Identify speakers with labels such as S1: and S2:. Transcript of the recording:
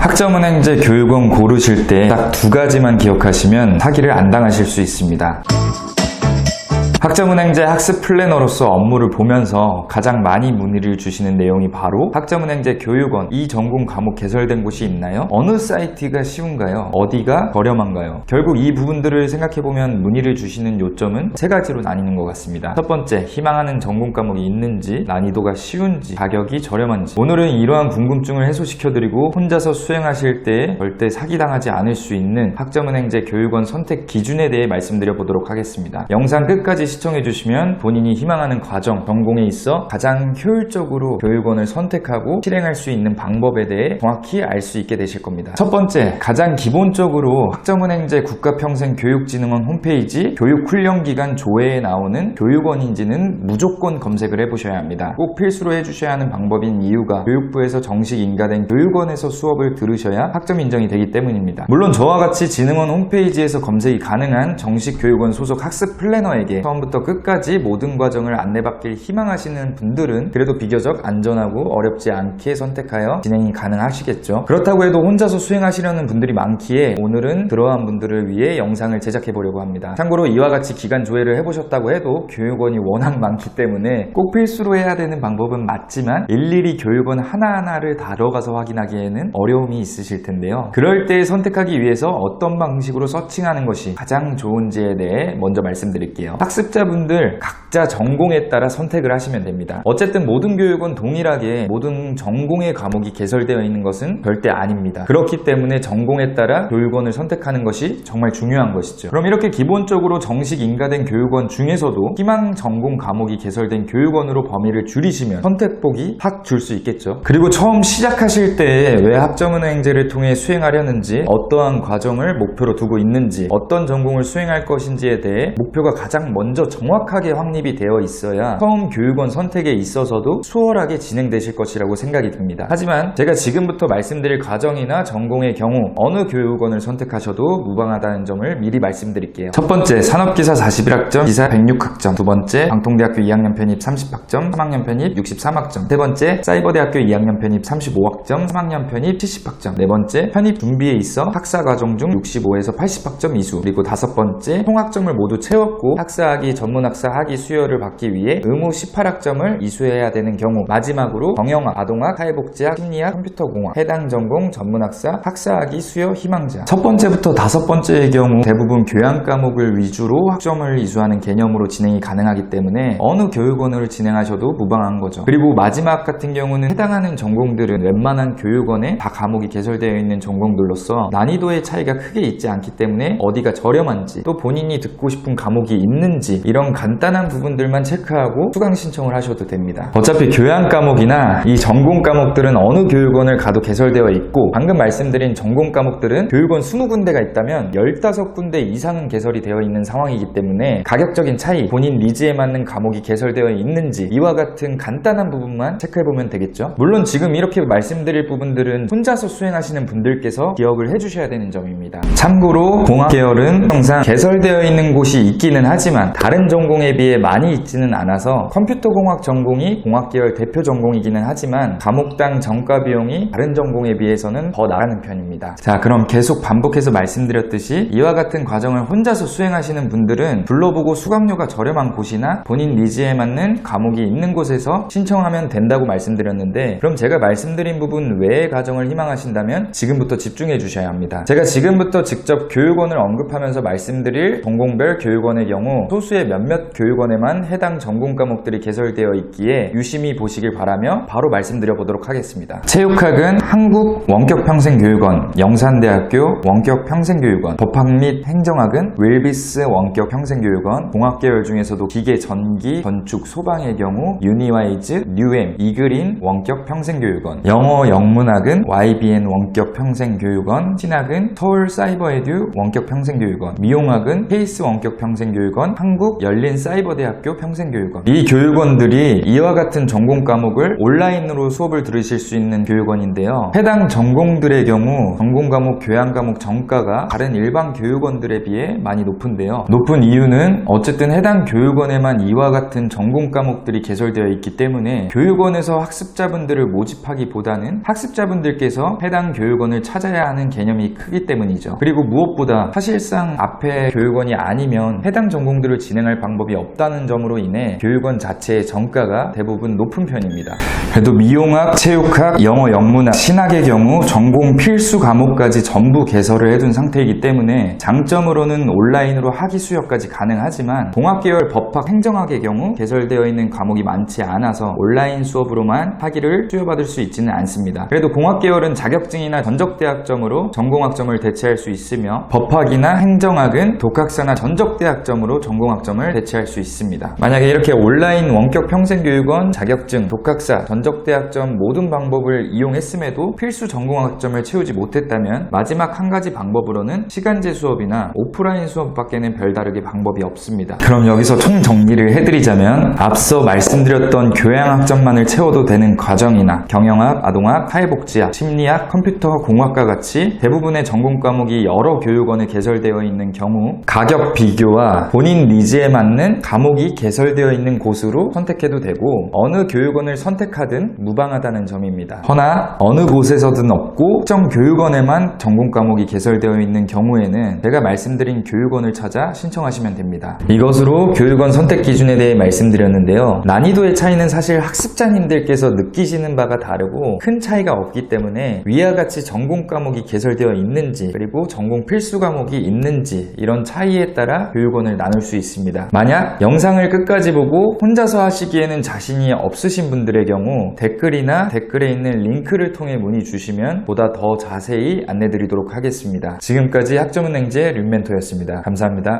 S1: 학점은행제 교육원 고르실 때 딱 두 가지만 기억하시면 사기를 안 당하실 수 있습니다. 학점은행제 학습 플래너로서 업무를 보면서 가장 많이 문의를 주시는 내용이 바로 학점은행제 교육원 이 전공 과목 개설된 곳이 있나요? 어느 사이트가 쉬운가요? 어디가 저렴한가요? 결국 이 부분들을 생각해보면 문의를 주시는 요점은 세 가지로 나뉘는 것 같습니다. 첫 번째, 희망하는 전공 과목이 있는지, 난이도가 쉬운지, 가격이 저렴한지. 오늘은 이러한 궁금증을 해소시켜드리고 혼자서 수행하실 때 절대 사기당하지 않을 수 있는 학점은행제 교육원 선택 기준에 대해 말씀드려 보도록 하겠습니다. 영상 끝까지 시청해주시면 본인이 희망하는 과정, 전공에 있어 가장 효율적으로 교육원을 선택하고 실행할 수 있는 방법에 대해 정확히 알 수 있게 되실 겁니다. 첫 번째, 가장 기본적으로 학점은행제 국가평생교육진흥원 홈페이지 교육훈련기간 조회에 나오는 교육원인지는 무조건 검색을 해보셔야 합니다. 꼭 필수로 해주셔야 하는 방법인 이유가 교육부에서 정식 인가된 교육원에서 수업을 들으셔야 학점 인정이 되기 때문입니다. 물론 저와 같이 진흥원 홈페이지에서 검색이 가능한 정식 교육원 소속 학습 플래너에게 처음부터 끝까지 모든 과정을 안내받길 희망하시는 분들은 그래도 비교적 안전하고 어렵지 않게 선택하여 진행이 가능하시겠죠. 그렇다고 해도 혼자서 수행하시려는 분들이 많기에 오늘은 그러한 분들을 위해 영상을 제작해 보려고 합니다. 참고로 이와 같이 기간 조회를 해보셨다고 해도 교육원이 워낙 많기 때문에 꼭 필수로 해야 되는 방법은 맞지만 일일이 교육원 하나하나를 다 들어가서 확인하기에는 어려움이 있으실 텐데요. 그럴 때 선택하기 위해서 어떤 방식으로 서칭하는 것이 가장 좋은지에 대해 먼저 말씀드릴게요. 학습자분들 각자 전공에 따라 선택을 하시면 됩니다. 어쨌든 모든 교육은 동일하게 모든 전공의 과목이 개설되어 있는 것은 절대 아닙니다. 그렇기 때문에 전공에 따라 교육원을 선택하는 것이 정말 중요한 것이죠. 그럼 이렇게 기본적으로 정식 인가된 교육원 중에서도 희망 전공 과목이 개설된 교육원으로 범위를 줄이시면 선택폭이 확 줄 수 있겠죠. 그리고 처음 시작하실 때 왜 학점은행제를 통해 수행하려는지, 어떠한 과정을 목표로 두고 있는지, 어떤 전공을 수행할 것인지에 대해 목표가 가장 먼저 정확하게 확립이 되어 있어야 처음 교육원 선택에 있어서도 수월하게 진행되실 것이라고 생각이 듭니다. 하지만 제가 지금부터 말씀드릴 과정이나 전공의 경우 어느 교육원을 선택하셔도 무방하다는 점을 미리 말씀드릴게요. 첫 번째, 산업기사 41학점, 기사 106학점. 두 번째, 방통대학교 2학년 편입 30학점, 3학년 편입 63학점. 세 번째, 사이버대학교 2학년 편입 35학점, 3학년 편입 70학점. 네 번째, 편입 준비에 있어 학사과정 중 65에서 80학점 이수. 그리고 다섯 번째, 총학점을 모두 채웠고 학사학위, 전문학사 학위 수여를 받기 위해 의무 18학점을 이수해야 되는 경우. 마지막으로 경영학, 아동학, 사회복지학, 심리학, 컴퓨터공학, 해당 전공 전문학사 학사학위 수여 희망자. 첫 번째부터 다섯 번째의 경우 대부분 교양 과목을 위주로 학점을 이수하는 개념으로 진행이 가능하기 때문에 어느 교육원을 진행하셔도 무방한 거죠. 그리고 마지막 같은 경우는 해당하는 전공들은 웬만한 교육원에 다 과목이 개설되어 있는 전공들로서 난이도의 차이가 크게 있지 않기 때문에 어디가 저렴한지, 또 본인이 듣고 싶은 과목이 있는지, 이런 간단한 부분들만 체크하고 수강 신청을 하셔도 됩니다. 어차피 교양 과목이나 이 전공 과목들은 어느 교육원을 가도 개설되어 있고, 방금 말씀드린 전공 과목들은 교육원 20군데가 있다면 15군데 이상은 개설이 되어 있는 상황이기 때문에 가격적인 차이, 본인 니즈에 맞는 과목이 개설되어 있는지, 이와 같은 간단한 부분만 체크해보면 되겠죠. 물론 지금 이렇게 말씀드릴 부분들은 혼자서 수행하시는 분들께서 기억을 해주셔야 되는 점입니다. 참고로 공학 계열은 항상 개설되어 있는 곳이 있기는 하지만 다른 전공에 비해 많이 있지는 않아서 컴퓨터공학 전공이 공학 계열 대표 전공이기는 하지만 과목당 정가 비용이 다른 전공에 비해서는 더 나가는 편입니다. 자, 그럼 계속 반복해서 말씀드렸듯이 이와 같은 과정을 혼자서 수행하시는 분들은 둘러보고 수강료가 저렴한 곳이나 본인 니즈에 맞는 과목이 있는 곳에서 신청하면 된다고 말씀드렸는데, 그럼 제가 말씀드린 부분 외의 과정을 희망하신다면 지금부터 집중해 주셔야 합니다. 제가 지금부터 직접 교육원을 언급하면서 말씀드릴 전공별 교육원의 경우 소수의 몇몇 교육원에만 해당 전공 과목들이 개설되어 있기에 유심히 보시길 바라며 바로 말씀드려 보도록 하겠습니다. 체육학은 한국원격평생교육원, 영산대학교 원격평생교육원, 법학 및 행정학은 윌비스 원격평생교육원, 공학계열 중에서도 기계, 전기, 건축, 소방의 경우 유니와이즈, 뉴엠, 이그린 원격평생교육원, 영어, 영문학은 YBN 원격평생교육원, 신학은 서울사이버에듀 원격평생교육원, 미용학은 케이스 원격평생교육원, 한국열린사이버대학교 평생교육원. 이 교육원들이 이와 같은 전공 과목을 온라인으로 수업을 들으실 수 있는 교육원인데요. 해당 전공들의 경우 전공 과목, 교양 과목 정가가 다른 일반 교육원들에 비해 많이 높은데요. 높은 이유는 어쨌든 해당 교육원에만 이와 같은 전공 과목들이 개설되어 있기 때문에 교육원에서 학습자분들을 모집하기보다는 학습자분들께서 해당 교육원을 찾아야 하는 개념이 크기 때문이죠. 그리고 무엇보다 사실상 앞에 교육원이 아니면 해당 전공들을 진행할 방법이 없다는 점으로 인해 교육원 자체의 정가가 대부분 높은 편입니다. 그래도 미용학, 체육학, 영어, 영문학, 신학의 경우 전공 필수 과목까지 전부 개설을 해둔 상태이기 때문에 장점으로는 온라인으로 학위 수여까지 가능하지만 공학계열 법학, 행정학의 경우 개설되어 있는 과목이 많지 않아서 온라인 수업으로만 학위를 수여받을 수 있지는 않습니다. 그래도 공학계열은 자격증이나 전적대학점으로 전공학점을 대체할 수 있으며 법학이나 행정학은 독학사나 전적대학점으로 전공학점을 대체할 수 있습니다. 만약에 이렇게 온라인 원격 평생교육원, 자격증, 독학사, 전적대학점 모든 방법을 이용했음에도 필수 전공학점을 채우지 못했다면 마지막 한 가지 방법으로는 시간제 수업이나 오프라인 수업밖에는 별다르게 방법이 없습니다. 그럼 여기서 총정리를 해드리자면 앞서 말씀드렸던 교양학점만을 채워도 되는 과정이나 경영학, 아동학, 사회복지학, 심리학, 컴퓨터, 공학과 같이 대부분의 전공 과목이 여러 교육원에 개설되어 있는 경우 가격 비교와 본인 니즈에 맞는 과목이 개설되어 있는 곳으로 선택해도 되고 어느 교육원을 선택하든 무방하다는 점입니다. 허나 어느 곳에서든 없고 특정 교육원에만 전공 과목이 개설되어 있는 경우에는 제가 말씀드린 교육원을 찾아 신청하시면 됩니다. 이것으로 교육원 선택 기준에 대해 말씀드렸는데요. 난이도의 차이는 사실 학습자님들께서 느끼시는 바가 다르고 큰 차이가 없기 때문에 위와 같이 전공 과목이 개설되어 있는지 그리고 전공 필수 과목이 있는지 이런 차이에 따라 교육원을 나눌 수 있습니다. 만약 영상을 끝까지 보고 혼자서 하시기에는 자신이 없으신 분들의 경우 댓글이나 댓글에 있는 링크를 통해 문의 주시면 보다 더 자세히 안내드리도록 하겠습니다. 지금까지 학점은행제 륜멘토였습니다. 감사합니다.